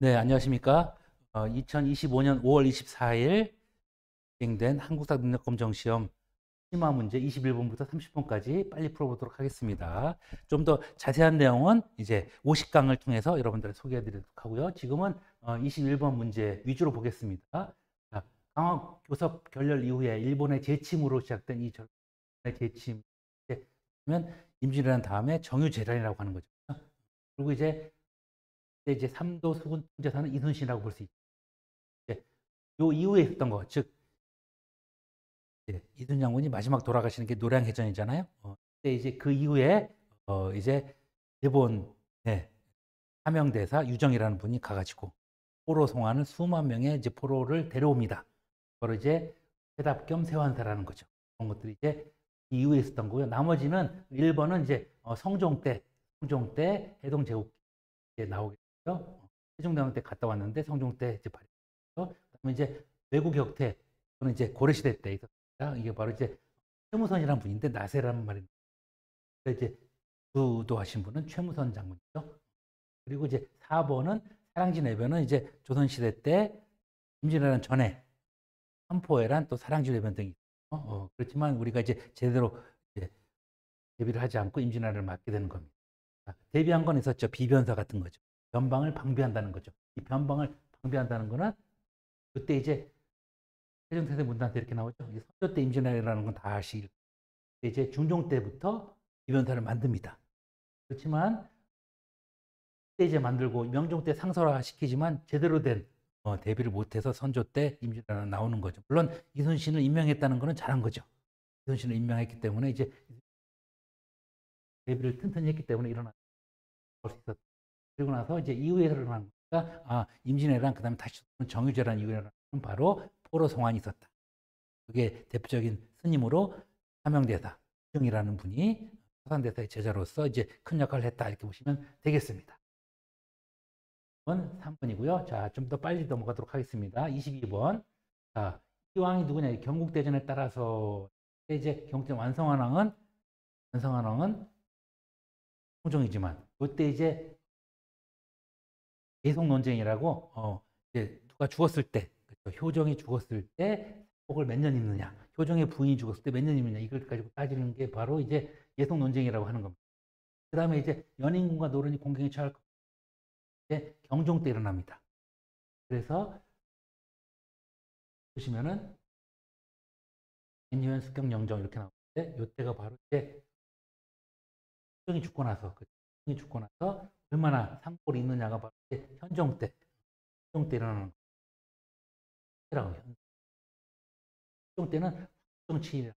네, 안녕하십니까. 2025년 5월 24일 진행된 한국사 능력검정시험 심화 문제 21번부터 30번까지 빨리 풀어보도록 하겠습니다. 좀 더 자세한 내용은 이제 50강을 통해서 여러분들 소개해드리도록 하고요. 지금은 21번 문제 위주로 보겠습니다. 자, 강화 교섭 결렬 이후에 일본의 재침으로 시작된 이 전의 재침, 면 임진왜란 다음에 정유재란이라고 하는 거죠. 그리고 이제 3도 수군 통제사는 이순신이라고 볼 수 있죠. 요 이후에 있었던 거, 즉 이순 장군이 마지막 돌아가시는 게 노량해전이잖아요. 근데 이제 그 이후에 이제 일본 하명대사 유정이라는 분이 가가지고 포로 송환을 수만 명의 이제 포로를 데려옵니다. 바로 이제 회답 겸 세환사라는 거죠. 그런 것들이 이제 이후에 있었던 거고요. 나머지는 1번은 이제 성종 때 해동 제국 나오게 되고요. 세종대왕 때 갔다 왔는데 성종 때 이제 발효. 그다음에 이제 외국 격퇴, 그는 이제 고려시대 때 있었습니다. 이게 바로 이제 최무선이라는 분인데 나세라는 말입니다. 이제 주도하신 분은 최무선 장군이죠. 그리고 이제 4번은 사랑지 내변은 이제 조선시대 때 임진왜란 전에 삼포해란 또 사랑지 내변 등이 그렇지만 우리가 이제 제대로 이제 대비를 하지 않고 임진왜란을 맞게 되는 겁니다. 대비한 건 있었죠. 비변사 같은 거죠. 변방을 방비한다는 거죠. 이 변방을 방비한다는 거는 그때 이제 세종태세 문단때 이렇게 나오죠. 이제 선조 때 임진왜란이라는 건 다 아시고 이제 중종 때부터 비변사를 만듭니다. 그렇지만 그때 이제 만들고 명종 때 상설화 시키지만 제대로 된 대비를 못해서 선조 때 임진왜란 나오는 거죠. 물론 이순신을 임명했다는 거는 잘한 거죠. 이순신을 임명했기 때문에 이제 대비를 튼튼히 했기 때문에 일어날 수 있었다. 그리고 나서 이제 이후에 일어난 거가 임진왜란 그다음에 다시 정유재란 이후에는 바로 포로 송환이 있었다. 그게 대표적인 스님으로 사명대사 유정이라는 분이 서산대사의 제자로서 이제 큰 역할을 했다 이렇게 보시면 되겠습니다. 3번이고요. 자, 좀 더 빨리 넘어가도록 하겠습니다. 22번. 자, 이 왕이 누구냐? 경국대전에 따라서 이제 경국대전 완성한 왕은 성종이지만 그때 이제 계속 논쟁이라고 이제 누가 죽었을 때 그렇죠? 효정이 죽었을 때 복을 몇 년 입느냐, 효정의 부인이 죽었을 때 몇 년 입느냐 이걸 가지고 따지는 게 바로 이제 예속 논쟁이라고 하는 겁니다. 그 다음에 이제 연인군과 노론이 공경에 처할 때 경종 때 일어납니다. 그래서 보시면은 인유현 숙경 영정 이렇게 나오는데 이때가 바로 이제 효정이 죽고 나서 효정이 죽고 나서 얼마나 상골이 있느냐가 바로 이제 현종 때 일어나는 거라고 현종 때는 정치인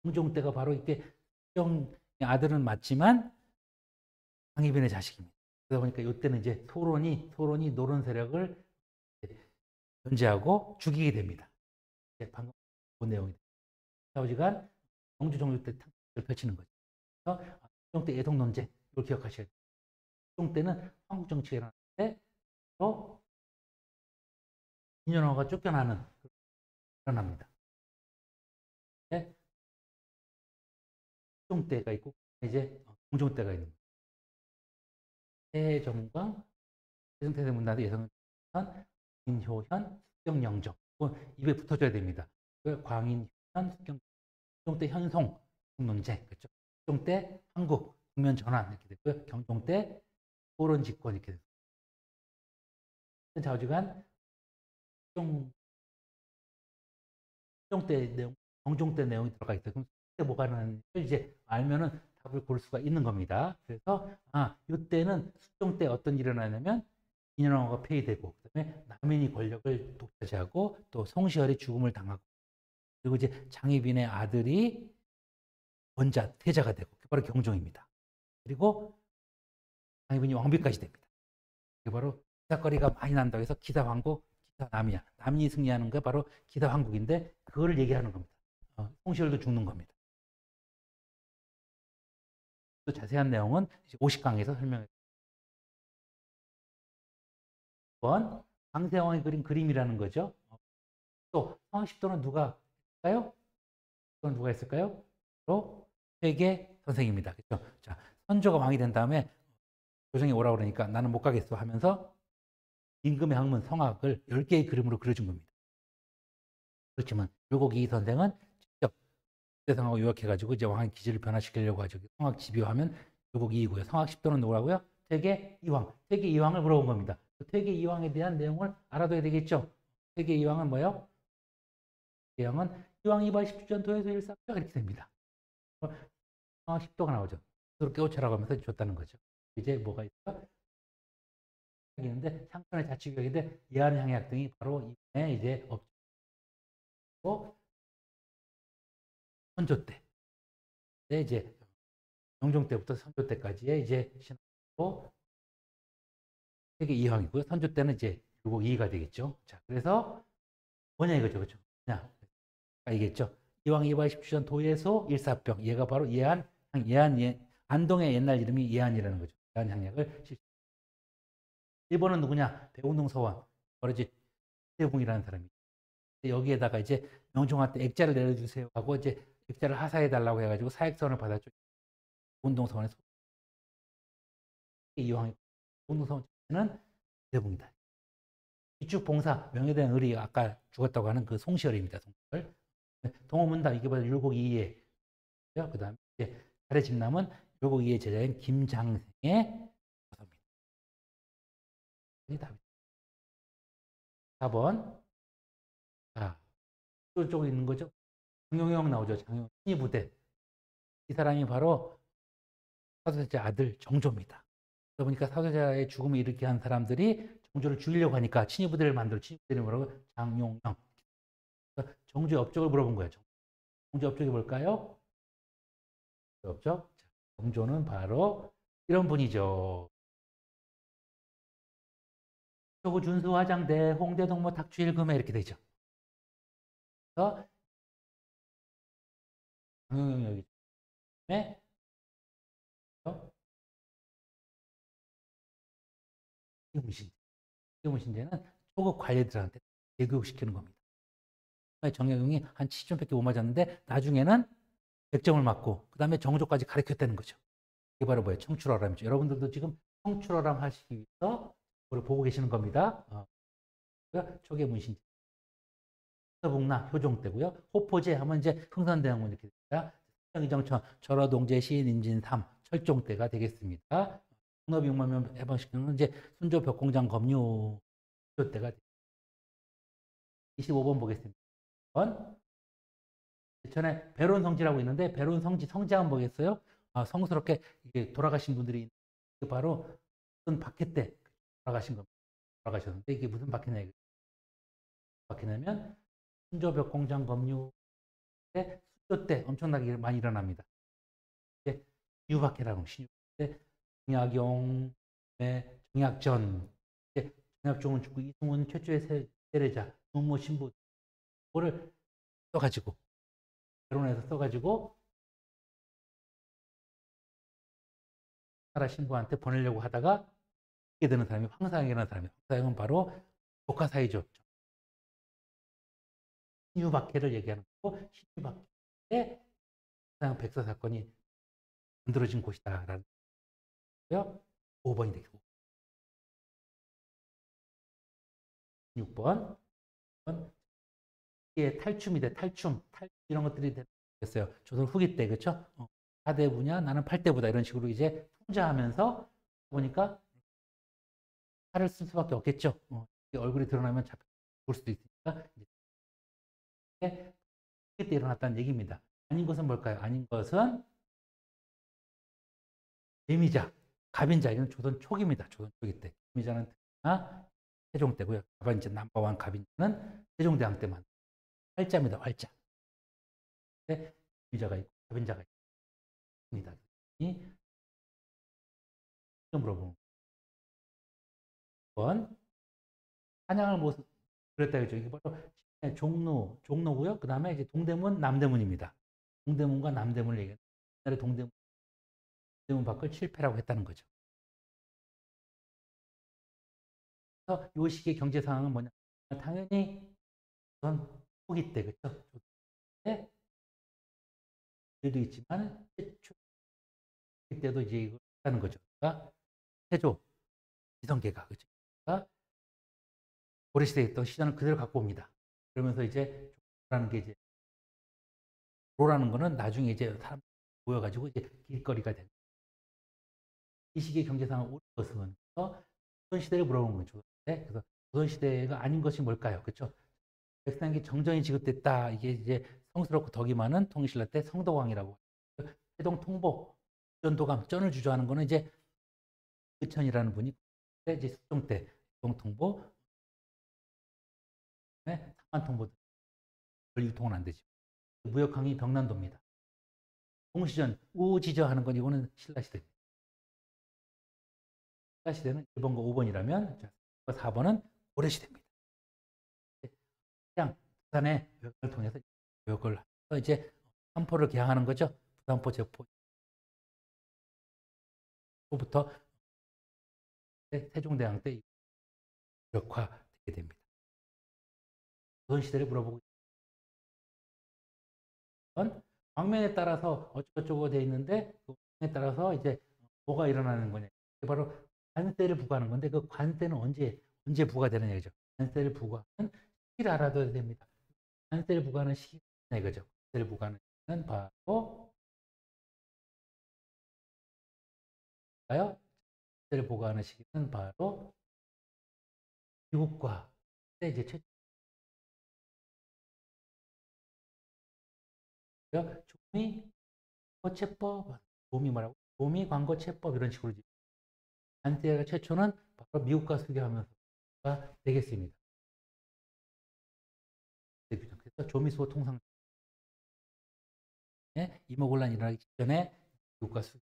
홍종 때가 바로 이렇게 형 아들은 맞지만 강희빈의 자식입니다. 그러다 보니까 이때는 이제 소론이 노론 세력을 견제하고 죽이게 됩니다. 방금 본 내용이 좌우지간 경주 정주 때 탕을 펼치는 거죠. 그래서 홍종 때 예동 논쟁 이걸 기억하셔야 돼요. 홍종 때는 한국 정치가 일어났는데 또 인연화가 쫓겨나는 일어납니다. 네? 홍종 때가 있고 이제 홍종 때가 있는 거예요. 세종과 세종태세 문단의 예성은 광인효현 숙경영정 입에 붙어줘야 됩니다. 광인효현 숙경 경종 때 현송 논쟁 그렇죠. 경종 때 한국 국면 전환 이렇게 됐고요. 경종 때 토론 집권 이렇게 됐습니다. 좌우지간 경종 때 내용, 경종 때 내용이 들어가 있어요. 그럼 그때 뭐가 나는지 이제 알면은 답을 고를 수가 있는 겁니다. 그래서 이때는 숙종 때 어떤 일이 일어나냐면 인현왕후가 폐위되고 그다음에 남인이 권력을 독차지하고 또 송시열이 죽음을 당하고 그리고 이제 장희빈의 아들이 원자 태자가 되고 그게 바로 경종입니다. 그리고 장희빈이 왕비까지 됩니다. 그게 바로 기사거리가 많이 난다고 해서 기사왕국, 기사남이야. 남인이 승리하는 게 바로 기사왕국인데 그거를 얘기하는 겁니다. 송시열도 죽는 겁니다. 또 자세한 내용은 50강에서 설명해 번 강세왕이 그린 그림이라는 거죠. 또 상식도는 누가 있을까요? 그건 누가 있을까요? 바로 회계 선생입니다. 그렇죠? 자, 선조가 왕이 된 다음에 조정이 오라고 그러니까 나는 못 가겠어 하면서 임금의 학문 성악을 10개의 그림으로 그려준 겁니다. 그렇지만 율곡 이 선생은 직접 대성하고 요약해가지고 이제 왕의 기질을 변화시키려고 하죠. 성악 집요하면 율곡 이이고요. 성악 10도는 누구라고요? 퇴계 이황. 퇴계 이황을 물어본 겁니다. 퇴계 이황에 대한 내용을 알아둬야 되겠죠. 퇴계 이황은 뭐예요? 이황은 이왕 이발 10주전 도에서 일사병 이렇게 됩니다. 성악 10도가 나오죠. 그렇게 깨우쳐라고 하면서 줬다는 거죠. 이제 뭐가 있어? 있는데 상권의 자치교육인데 예한향약 등이 바로 이번에 이제 없고 선조 때 이제 영종 때부터 선조 때까지의 이제 신하고 세계 이황이고요. 선조 때는 이제 율곡 2가 되겠죠. 자, 그래서 뭐냐 이거죠, 그렇죠? 자, 알겠죠? 이왕 이발 10주전 도예소 일사병 얘가 바로 안동의 옛날 이름이 예한이라는 거죠. 예한향약을 일본은 누구냐? 대운동 서원 바로 이제 대붕이라는 사람이 여기에다가 이제 명종한테 액자를 내려주세요 하고 이제 액자를 하사해 달라고 해가지고 사액선을 받았죠. 운동서원에서 이황이 운동서원은 대붕이다. 이축 봉사 명예대왕 을이 아까 죽었다고 하는 그 송시열입니다. 송시열. 동호문답 이게 바로 율곡 이의 그다음에 이제 달의 집남은 율곡 이의 제자인 김장생의 저서입니다. 이 답이 4번. 자, 이쪽에 있는 거죠. 장용영 나오죠. 장용영 신의부대. 이 사람이 바로 사도세자 아들 정조입니다. 그러다 보니까 사도세자의 죽음을 일으키게 한 사람들이 정조를 죽이려고 하니까 친위부대를 만들어 친위부대를 뭐라고? 장용영. 정조의 업적을 물어본 거예요. 정조 업적이 뭘까요? 업적. 정조는 바로 이런 분이죠. 조구 준수 화장대 홍대 동무 탁주 일금에 이렇게 되죠. 그래서 장용영 여기 네. 이무신제는 초급 관리들한테 재교육시키는 겁니다. 정약용이 한 70점밖에 못 맞았는데 나중에는 100점을 맞고 그 다음에 정조까지 가르쳤다는 거죠. 이게 바로 뭐예요? 청출어람이죠. 여러분들도 지금 청출어람 하시기 위해서 그걸 보고 계시는 겁니다. 초계 문신제. 서북나 효종 때고요. 호포제 하면 이제 흥선대왕군 이렇게 됩니다. 이정천 절어동제 시인 임진삼 철종 때가 되겠습니다. 농업 6만명 해방시키는 이제 순조 벽공장 검유 때가 25번 보겠습니다. 전에 배론성지라고 있는데 배론성지 성지 한번 보겠어요? 성스럽게 이게 돌아가신 분들이 바로 무슨 박해 때 돌아가신 겁니다. 돌아가셨는데 이게 무슨 박해냐면 순조벽 공장 검유 때 수조 때 엄청나게 많이 일어납니다. 이제 신유박해라고 신유박해 정약용, 정약전, 정약종은 죽고 이승훈 최초의 세례자, 부모 신부 그거를 써가지고 결혼해서 써가지고 나라 신부한테 보내려고 하다가 하게 되는 사람이 황사영이라는 사람이에요. 황사영은 바로 조카 사이죠. 신유박해를 얘기하는 거고 신유박해에 황사영 백서 사건이 만들어진 곳이다라는 거고요. 5번이 되겠고 6번 이게 탈춤이돼 탈춤 이런 것들이 됐어요. 조선 후기 때 그렇죠? 4대부냐 나는 8대부다 이런 식으로 이제 풍자하면서 보니까 칼을 쓸 수밖에 없겠죠. 얼굴이 드러나면 죽을 수도 있으니까 이게 후기 때 일어났다는 얘기입니다. 아닌 것은 뭘까요? 아닌 것은 예미자, 갑인자 이건 조선 초기입니다. 조선 초기 때 예미자는 세종 때고요. 이제 넘버원 갑인자는 세종대왕 때만 활자입니다. 활자. 예미자가 있고 갑인자가 있습니다. 이 물어보는 번 한양을 모습 그랬다 그랬죠. 이게 바로 종로고요. 그 다음에 이제 동대문, 남대문입니다. 동대문과 남대문을 얘기해요. 옛날에 동대문 밖을 칠패라고 했다는 거죠. 그래서 이 시기의 경제 상황은 뭐냐? 당연히 전 후기 때 그렇죠. 일도 있지만 그때도 이제 이걸 하는 거죠. 그러니까 태조, 지성계가 그죠? 고려시대에 있던 시전을 그대로 갖고 옵니다. 그러면서 이제 조라는 게 이제 조라는 거는 나중에 이제 사람 모여가지고 이제 길거리가 된 이 시기의 경제상을 옳은 것은 조선시대를 물어본 거죠. 그래서 조선시대가 아닌 것이 뭘까요? 그렇죠? 백성에게 정전이 지급됐다. 이게 이제 성스럽고 덕이 많은 통일신라 때 성덕왕이라고. 세동 통보, 전도감, 전을 주저하는 거는 이제 의천이라는 분이 이제 숙종 때 세동 통보, 상한 통보 별 유통은 안 되죠. 무역항이 병난도입니다. 동시전 우지저하는 건 이거는 신라시대. 신라시대는 1번과 5번이라면 4번은 고려시대입니다. 그냥 부산의 무역을 통해서 무역을 해서 이제 삼포를 개항하는 거죠. 부산포, 제포. 부터 세종대왕 때 무역화되게 됩니다. 조선시대를 물어보고 있는 방면에 따라서 어쩌고저쩌고 돼 있는데 그 방면에 따라서 이제 뭐가 일어나는 거냐. 바로 관세를 부과하는 건데 그 관세는 언제 부과되느냐 이죠. 관세를 부과하는 시기를 알아둬야 됩니다. 관세를 부과하는 시기가 이거죠. 관세를 부과하는 시기는 바로 관세를 부과하는 시기는 바로 미국과 이제 최초 조미 광고채법, 조미 뭐라고? 조미 광고채법 이런 식으로 관세가 최초는 바로 미국과 수교하면서가 되겠습니다. 그래서 조미수호 통상 이모곤란이 일어나기 전에 미국과 수교.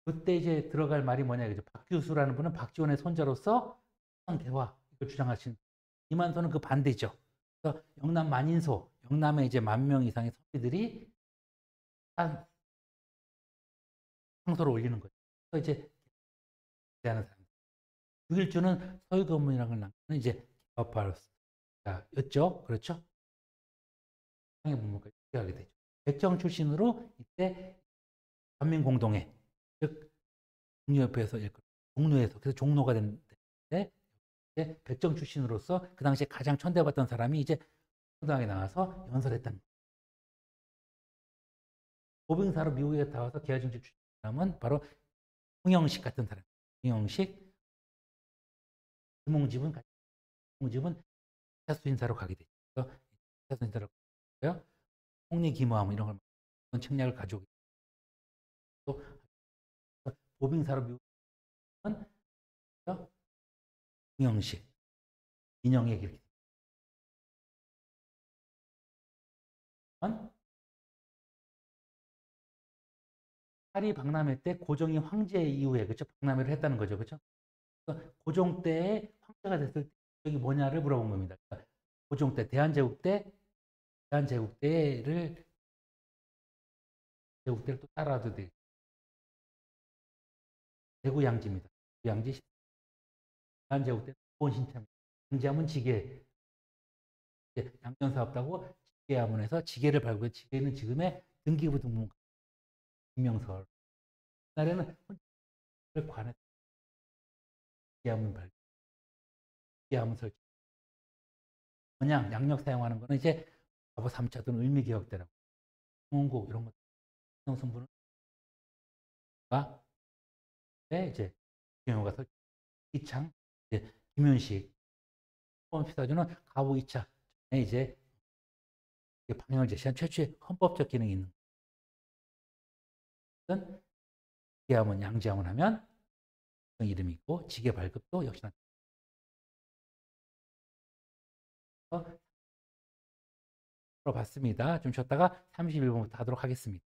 그때 이제 들어갈 말이 뭐냐 그죠? 박규수라는 분은 박지원의 손자로서 대화 이걸 주장하신 이만소는 그 반대죠. 그래서 영남 만인소, 영남에 이제 10,000명 이상의 선비들이 한 상소를 올리는 거죠. 그래서 이제 하는 사람. 6일주는 서유도문이라는 걸 남기는 이제 개업파였죠. 그렇죠? 상의 문물까지 하게 되죠. 백정 출신으로 이때 반민공동회, 즉 종로협회에서 종로에서 그래서 종로가 됐는데 백정 출신으로서 그 당시에 가장 천대받던 사람이 이제 성당에 나와서 연설했다는 거예요. 보병사로 미국에 나와서 계열정치 출신 사람은 바로 홍영식 같은 사람. 홍영식, 김홍집은 차수 인사로 가게 되죠. 차수 인사로 가고요. 홍리 기모함 이런 걸 책략을 가지고 또 보병사로 미국은 홍영식, 인영의 이렇게 파리 박람회 때 고종이 황제 이후에 그렇죠? 박람회를 했다는 거죠. 그렇죠? 고종 때에 황제가 됐을 때 여기 뭐냐를 물어본 겁니다. 그러니까 고종 때 대한제국 때를 또 따라도 돼. 대구 양지입니다. 양지 대한제국 때 본신참 양지하면 지게 양면 사업다고 지게하면에서 지게를 발굴해 지게는 지금의 등기부 등본 증명서. 옛날에는 관에 지게하면 발굴, 지게하면 설치. 그냥 양력 사용하는 거는 이제 과거 3차 또는 을미개혁대라고 홍원국 이런 것 성분은 이제 김영호가 설치 이창 이제 김윤식 헌법피사주는 가부 2차에 이제 방향을 제시한 최초의 헌법적 기능이 있는 것은 지게하면 양지하면 하면 이름이 있고 지게 발급도 역시나 들어봤습니다. 좀 쉬었다가 31번부터 하도록 하겠습니다.